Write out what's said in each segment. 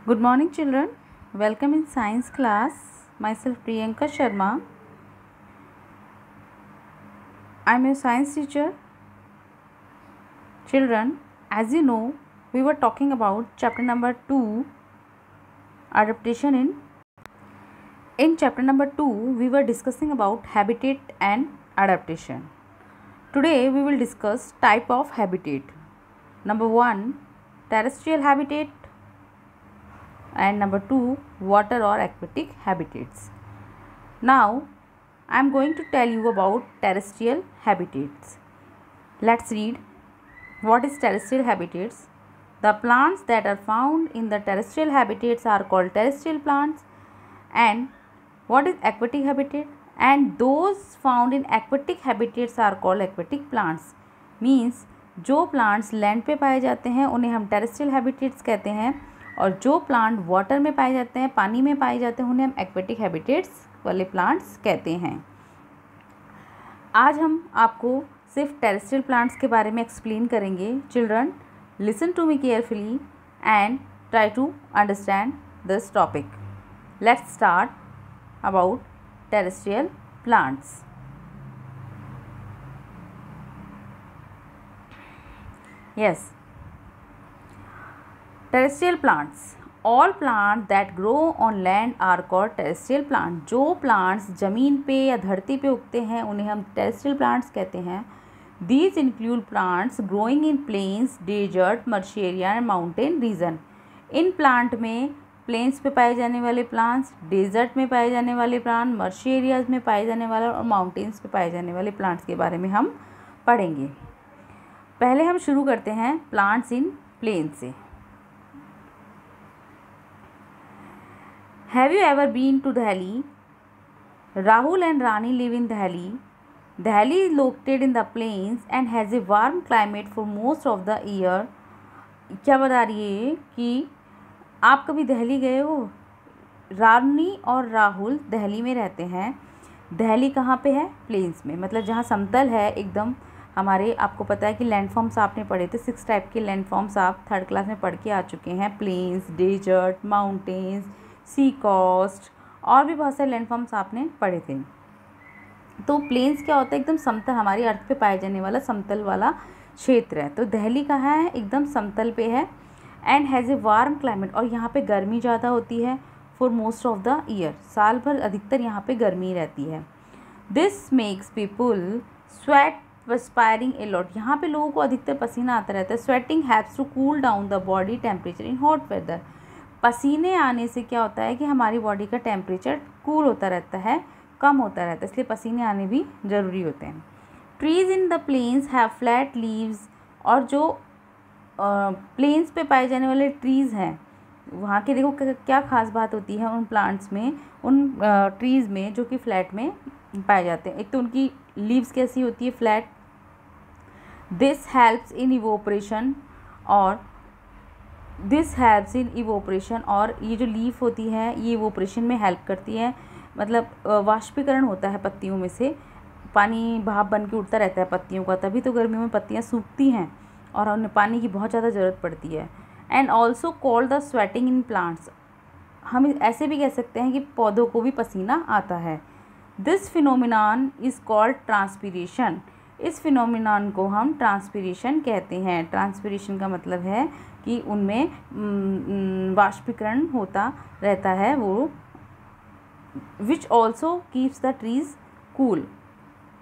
Good morning, children. Welcome in science class. Myself Priyanka Sharma. I am your science teacher. Children, as you know, we were talking about chapter number 2, adaptation in chapter number 2 we were discussing about habitat and adaptation. Today we will discuss type of habitat. Number 1, terrestrial habitat, and number 2, water or aquatic habitats. Now I am going to tell you about terrestrial habitats. Let's read. What is terrestrial habitats? The plants that are found in the terrestrial habitats are called terrestrial plants. And what is aquatic habitat? And those found in aquatic habitats are called aquatic plants. Means जो plants land पे पाए जाते हैं उन्हें हम terrestrial habitats कहते हैं, और जो प्लांट वाटर में पाए जाते हैं, पानी में पाए जाते हैं, उन्हें हम एक्वेटिक हैबिटेट्स वाले प्लांट्स कहते हैं. आज हम आपको सिर्फ टेरेस्ट्रियल प्लांट्स के बारे में एक्सप्लेन करेंगे. Children, listen to me carefully and try to understand this topic. Let's start about terrestrial plants. Yes, terrestrial plants. All plants that grow on land are called terrestrial plants. जो plants ज़मीन पे या धरती पे उगते हैं उन्हें हम terrestrial plants कहते हैं. These include plants growing in plains, desert, marsh area and mountain region. In plant में plains पे पाए जाने वाले plants, desert में पाए जाने वाले plants, marsh areas में पाए जाने वाले और mountains पे पाए जाने वाले plants के बारे में हम पढ़ेंगे. पहले हम शुरू करते हैं प्लांट्स इन प्लेन से. Have you ever been to Delhi? Rahul and Rani live in Delhi. Delhi is located in the plains and has a warm climate for most of the year. क्या बता रही है कि आप कभी दिल्ली गए हो? रानी और राहुल दिल्ली में रहते हैं. दिल्ली कहाँ पे है? प्लेन्स में, मतलब जहाँ समतल है एकदम. हमारे आपको पता है कि लैंडफॉर्म्स आपने पढ़े थे, 6 टाइप के लैंडफॉर्म्स आप 3rd क्लास में पढ़ के आ चुके हैं. प्लेन्स, डेजर्ट, माउंटेन्स, सी कोस्ट और भी बहुत सारे लैंडफॉर्म्स आपने पढ़े थे. तो प्लेन्स क्या होता है? एकदम समतल, हमारी अर्थ पे पाए जाने वाला समतल वाला क्षेत्र है. तो दिल्ली कहाँ है? एकदम समतल पे है. And has a warm climate, और यहाँ पे गर्मी ज़्यादा होती है. For most of the year, साल भर अधिकतर यहाँ पे गर्मी रहती है. This makes people sweat perspiring a lot. यहाँ पे लोगों को अधिकतर पसीना आता रहता है. Sweating helps to cool down the body temperature in hot weather. पसीने आने से क्या होता है कि हमारी बॉडी का टेम्परेचर कूल होता रहता है, कम होता रहता है, इसलिए पसीने आने भी ज़रूरी होते हैं. Trees in the plains have flat leaves. और जो प्लेन्स पे पाए जाने वाले ट्रीज़ हैं वहाँ के, देखो क्या खास बात होती है उन प्लांट्स में, उन ट्रीज़ में जो कि फ्लैट में पाए जाते हैं. एक तो उनकी लीव्स कैसी होती है? Flat. This helps in evaporation, और और ये जो लीफ होती है ये इवोपरेशन में हेल्प करती है. मतलब वाष्पीकरण होता है पत्तियों में से, पानी भाप बन के उड़ता रहता है पत्तियों का, तभी तो गर्मियों में पत्तियाँ सूखती हैं और उन्हें पानी की बहुत ज़्यादा ज़रूरत पड़ती है. And also called the sweating in plants. हम ऐसे भी कह सकते हैं कि पौधों को भी पसीना आता है. This phenomenon is called transpiration. इस फिनोमिनान को हम ट्रांसपीरेशन कहते हैं. ट्रांसपीरेशन का मतलब है कि उनमें वाष्पीकरण होता रहता है वो, which also keeps the trees cool,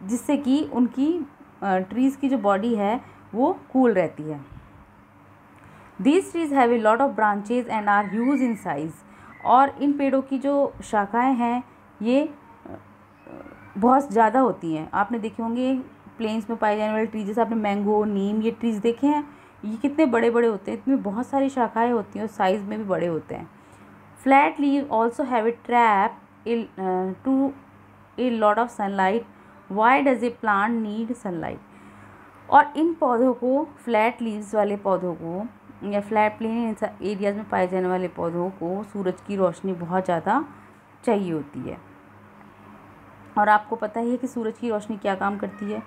जिससे कि उनकी ट्रीज़ की जो बॉडी है वो कूल रहती है. These trees have a lot of branches and are huge in size. और इन पेड़ों की जो शाखाएं हैं ये बहुत ज़्यादा होती हैं. आपने देखे होंगे प्लेन्स में पाए जाने वाले ट्रीज, जैसे आपने मैंगो, नीम, ये ट्रीज़ देखे हैं, ये कितने बड़े बड़े होते हैं. इसमें बहुत सारी शाखाएं होती हैं और साइज़ में भी बड़े होते हैं. Flat leave also have a trap to a lot of sunlight. Why does a plant need sunlight? और इन पौधों को, फ्लैट लीव्स वाले पौधों को या फ्लैट प्लेन एरियाज में पाए जाने वाले पौधों को सूरज की रोशनी बहुत ज़्यादा चाहिए होती है. और आपको पता ही है कि सूरज की रोशनी क्या काम करती है.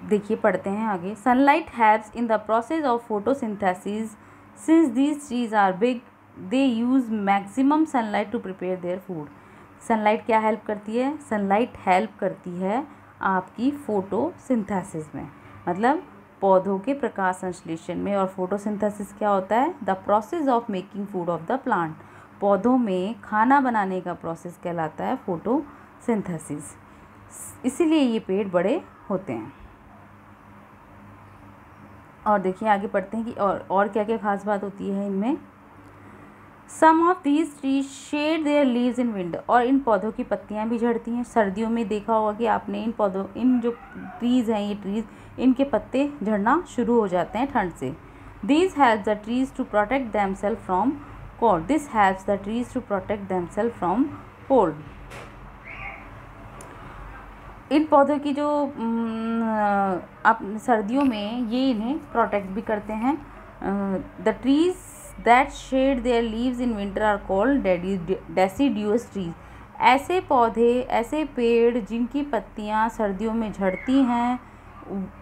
देखिए पढ़ते हैं आगे. Sunlight helps in the process of photosynthesis. Since these trees are big they use maximum sunlight to prepare their food. Sunlight क्या हेल्प करती है? सनलाइट हेल्प करती है आपकी फोटोसिंथेसिस में, मतलब पौधों के प्रकाश संश्लेषण में। और फोटोसिंथेसिस क्या होता है? The process of making food of the plant. पौधों में खाना बनाने का प्रोसेस कहलाता है फोटोसिंथेसिस। इसीलिए ये पेड़ बड़े होते हैं। और देखिए आगे पढ़ते हैं कि और क्या क्या खास बात होती है इनमें। Some of these trees shed their leaves in winter. और इन पौधों की पत्तियां भी झड़ती हैं सर्दियों में। देखा होगा कि आपने इन जो ट्रीज़ हैं, ये ट्रीज़, इनके पत्ते झड़ना शुरू हो जाते हैं ठंड से। This helps the trees to protect themselves from cold. This helps the trees to protect themselves from cold. इन पौधों की जो आप सर्दियों में ये इन्हें प्रोटेक्ट भी करते हैं। The trees that shed their leaves in winter are called deciduous trees. ऐसे पौधे, ऐसे पेड़ जिनकी पत्तियां सर्दियों में झड़ती हैं,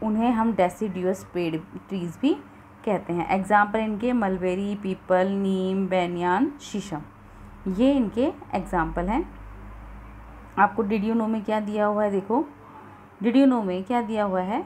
उन्हें हम डेसिड्यूअस पेड़ ट्रीज भी कहते हैं। एग्जाम्पल इनके मलबेरी, पीपल, नीम, बैनियान, शीशम, ये इनके एग्जाम्पल हैं। आपको डिड यू नो में क्या दिया हुआ है? देखो डिड यू नो में क्या दिया हुआ है?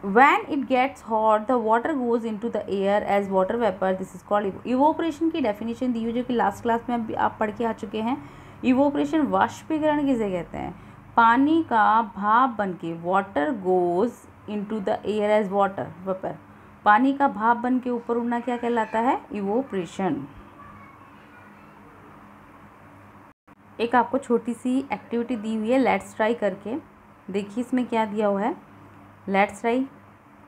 When it gets hot, the water goes into the air as water vapor. This is called evaporation। की डेफिनेशन दी हुई जो कि लास्ट क्लास में अभी आप पढ़ के आ चुके हैं। इवोपरेशन वाष्पीकरण किसे कहते हैं? पानी का भाप बन के, water goes into the air as water vapour. पानी का भाप बन के ऊपर उड़ना क्या कहलाता है? इवोपरेशन। एक आपको छोटी सी एक्टिविटी दी हुई है, लेट्स ट्राई करके देखिए इसमें क्या दिया हुआ है। लेट्स ट्राई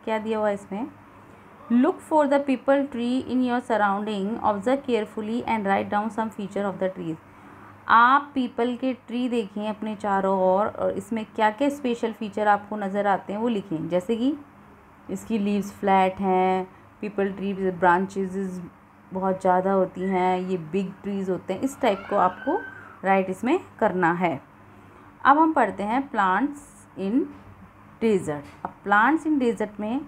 क्या दिया हुआ है इसमें? Look for the peepal tree in your surrounding, observe carefully and write down some feature of the trees. आप पीपल के ट्री देखें अपने चारों ओर और इसमें क्या क्या स्पेशल फीचर आपको नज़र आते हैं वो लिखें। जैसे कि इसकी लीव्स फ्लैट हैं, पीपल ट्री ब्रांचेस बहुत ज़्यादा होती हैं, ये बिग ट्रीज़ होते हैं। इस टाइप को आपको राइट इसमें करना है। अब हम पढ़ते हैं प्लांट्स इन डेजर्ट। अब प्लांट्स इन डेजर्ट में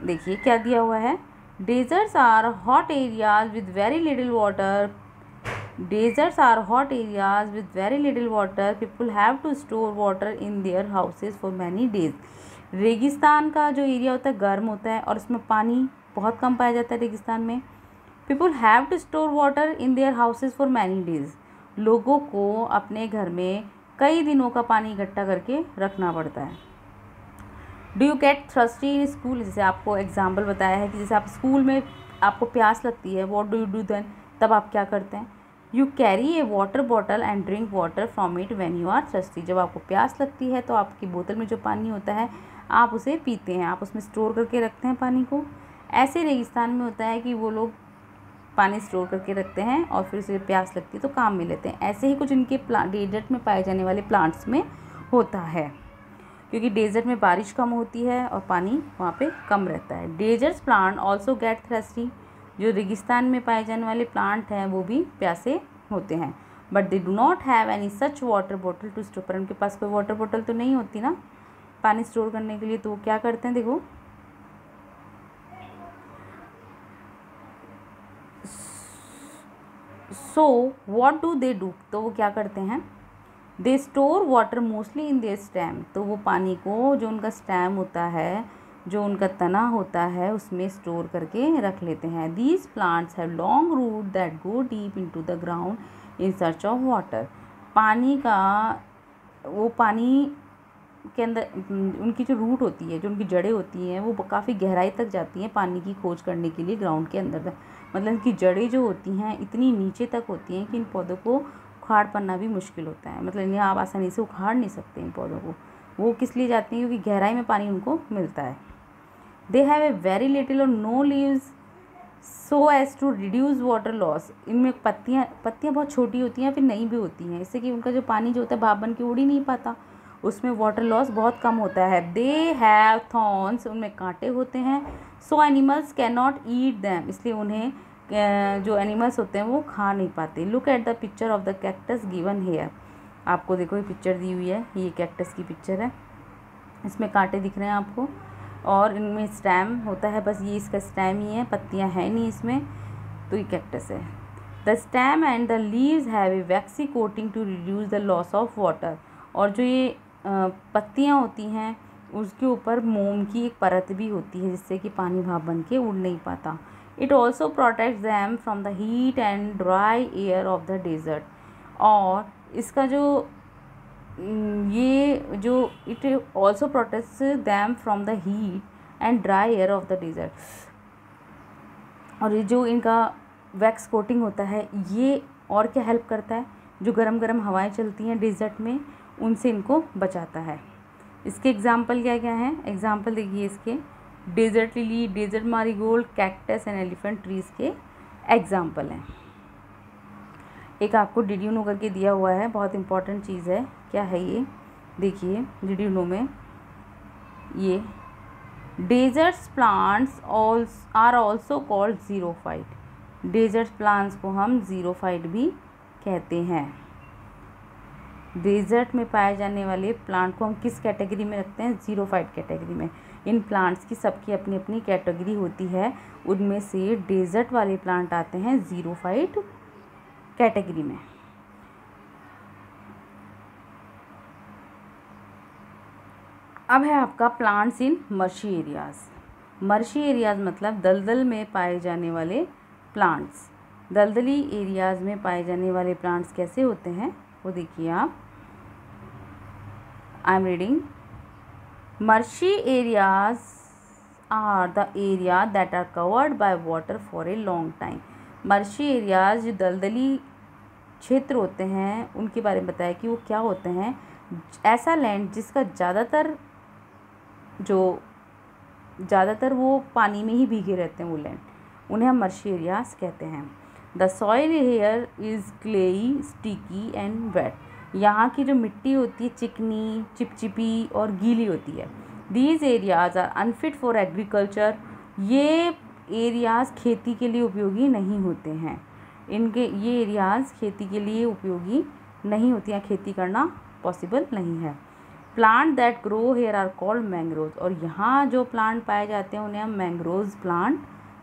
देखिए क्या दिया हुआ है। Deserts are hot areas with very little water. Deserts are hot areas with very little water. People have to store water in their houses for many days. रेगिस्तान का जो एरिया होता है गर्म होता है और उसमें पानी बहुत कम पाया जाता है रेगिस्तान में। People have to store water in their houses for many days. लोगों को अपने घर में कई दिनों का पानी इकट्ठा करके रखना पड़ता है। Do you get thirsty in school. जैसे आपको एग्जाम्पल बताया है कि जैसे आप स्कूल में आपको प्यास लगती है, what do you do then, तब आप क्या करते हैं? You carry a water bottle and drink water from it when you are thirsty. जब आपको प्यास लगती है तो आपकी बोतल में जो पानी होता है आप उसे पीते हैं, आप उसमें स्टोर करके रखते हैं पानी को। ऐसे रेगिस्तान में होता है कि वो लोग पानी स्टोर करके रखते हैं और फिर उसे प्यास लगती है तो काम में लेते हैं। ऐसे ही कुछ इनके डेजर्ट में पाए जाने वाले प्लांट्स में होता है, क्योंकि डेजर्ट में बारिश कम होती है और पानी वहाँ पे कम रहता है। Deserts plant also get thirsty. जो रेगिस्तान में पाए जाने वाले प्लांट हैं वो भी प्यासे होते हैं। But they do not have any such water bottle to store. पर उनके पास कोई वाटर बॉटल तो नहीं होती ना पानी स्टोर करने के लिए, तो वो क्या करते हैं? देखो so what do they do. तो वो क्या करते हैं? They store water mostly in their stem. तो वो पानी को जो उनका स्टेम होता है, जो उनका तना होता है, उसमें स्टोर करके रख लेते हैं। These plants have long route that go deep into the ground in search of water. पानी का वो पानी के अंदर उनकी जो रूट होती है, जो उनकी जड़ें होती हैं, वो काफ़ी गहराई तक जाती हैं पानी की खोज करने के लिए ग्राउंड के अंदर तक। मतलब इनकी जड़ें जो होती हैं इतनी नीचे तक होती हैं कि इन पौधों को उखाड़ पाना भी मुश्किल होता है। मतलब इन्हें आप आसानी से उखाड़ नहीं सकते इन पौधों को। वो किस लिए जाती हैं? क्योंकि गहराई में पानी उनको मिलता है। They have a very little or no leaves so as to reduce water loss. इनमें पत्तियाँ बहुत छोटी होती हैं, फिर नहीं भी होती हैं, इससे कि उनका जो पानी जो होता है भाप बन के उड़ ही नहीं पाता, उसमें वाटर लॉस बहुत कम होता है। They have thorns. उनमें कांटे होते हैं। सो animals can not eat them. इसलिए उन्हें जो एनिमल्स होते हैं वो खा नहीं पाते। Look at the picture of the cactus given here. आपको देखो ये पिक्चर दी हुई है, ये कैक्टस की पिक्चर है, इसमें कांटे दिख रहे हैं आपको। और इनमें स्टेम होता है, बस ये इसका स्टेम ही है, पत्तियां हैं नहीं इसमें, तो ये कैक्टस है। The stem and the leaves have a waxy coating to reduce the loss of water. और जो ये पत्तियां होती हैं उसके ऊपर मोम की एक परत भी होती है जिससे कि पानी भाप बन के उड़ नहीं पाता। It also protects them from the heat and dry air of the desert. और इसका जो ये जो it also protects them from the heat and dry air of the desert. और ये जो इनका वैक्स कोटिंग होता है ये और क्या हेल्प करता है, जो गरम गरम हवाएं चलती हैं डेजर्ट में उनसे इनको बचाता है। इसके एग्जाम्पल क्या क्या हैं, एग्जाम्पल देखिए इसके, desert lily, desert marigold, cactus and elephant trees के एग्जाम्पल हैं। एक आपको डिड यू नो करके दिया हुआ है, बहुत इंपॉर्टेंट चीज़ है। क्या है ये, देखिए डिड यू नो में ये deserts plants are also called xerophyte. Desert plants को हम ज़ीरोफाइट भी कहते हैं। डेजर्ट में पाए जाने वाले प्लांट को हम किस कैटेगरी में रखते हैं, ज़ीरोफाइट कैटेगरी में। इन प्लांट्स की सबकी अपनी अपनी कैटेगरी होती है, उनमें से डेजर्ट वाले प्लांट आते हैं ज़ीरोफाइट कैटेगरी में। अब है आपका प्लांट्स इन मर्शी एरियाज़। मर्शी एरियाज़ मतलब दलदल में पाए जाने वाले प्लांट्स। दलदली एरियाज़ में पाए जाने वाले प्लांट्स कैसे होते हैं वो देखिए आप। I am reading. Marshy areas are the area that are covered by water for a long time. Marshy areas जो दलदली क्षेत्र होते हैं उनके बारे में बताया कि वो क्या होते हैं, ऐसा लैंड जिसका ज़्यादातर वो पानी में ही भीगे रहते हैं, वो लैंड, उन्हें हम मर्शी एरियाज कहते हैं। The soil here is clayey, sticky and wet. यहाँ की जो मिट्टी होती है चिकनी, चिपचिपी और गीली होती है। These areas are unfit for agriculture. ये एरियाज़ खेती के लिए उपयोगी नहीं होते हैं। ये एरियाज़ खेती के लिए उपयोगी नहीं होती हैं, खेती करना पॉसिबल नहीं है। Plant that grow here are called mangroves. और यहाँ जो प्लांट पाए जाते हैं उन्हें हम मैंग्रोव्स प्लांट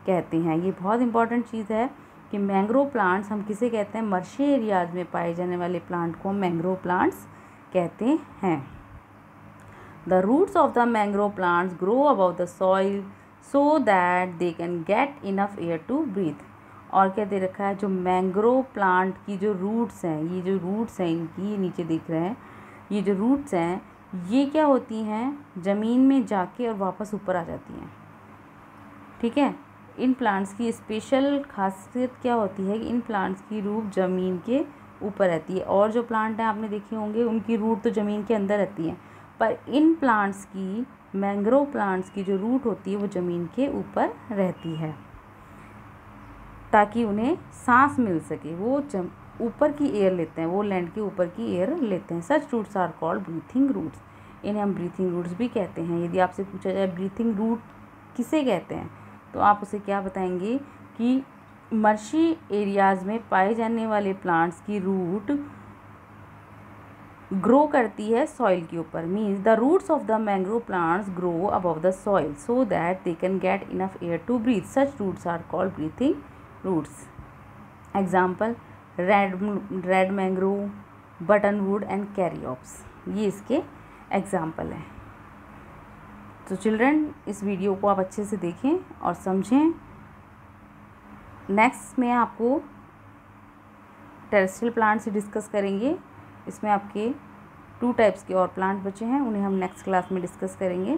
कहते हैं। ये बहुत इंपॉर्टेंट चीज़ है कि मैंग्रोव प्लांट्स हम किसे कहते हैं, मर्शी एरियाज़ में पाए जाने वाले प्लांट को हम मैंग्रोव प्लांट्स कहते हैं। The roots of the mangrove plants grow above the soil so that they can get enough air to breathe. और क्या दे रखा है, जो मैंग्रोव प्लांट की जो रूट्स हैं, ये जो रूट्स हैं इनकी, ये नीचे दिख रहे हैं, ये जो रूट्स हैं ये क्या होती हैं, ज़मीन में जाके और वापस ऊपर आ जाती हैं। ठीक है, इन प्लांट्स की स्पेशल खासियत क्या होती है कि इन प्लांट्स की रूट ज़मीन के ऊपर रहती है। और जो प्लांट हैं आपने देखे होंगे उनकी रूट तो ज़मीन के अंदर रहती है, पर इन प्लांट्स की, मैंग्रोव प्लांट्स की जो रूट होती है वो ज़मीन के ऊपर रहती है ताकि उन्हें सांस मिल सके। वो ऊपर की एयर लेते हैं, वो लैंड के ऊपर की एयर लेते हैं। Such roots are called breathing roots. इन्हें हम ब्रीथिंग रूट्स भी कहते हैं। यदि आपसे पूछा जाए ब्रीथिंग रूट किसे कहते हैं तो आप उसे क्या बताएंगे कि मर्शी एरियाज़ में पाए जाने वाले प्लांट्स की रूट ग्रो करती है सॉइल के ऊपर। Means the roots of the mangrove plants grow above the soil so that they can get enough air to breathe. Such roots are called breathing roots. Example red mangrove, buttonwood and Ceriops, ये इसके example हैं। तो children इस video को आप अच्छे से देखें और समझें। नेक्स्ट में आपको टेरेस्ट्रियल प्लांट से डिस्कस करेंगे। इसमें आपके 2 टाइप्स के और प्लांट बचे हैं, उन्हें हम नेक्स्ट क्लास में डिस्कस करेंगे।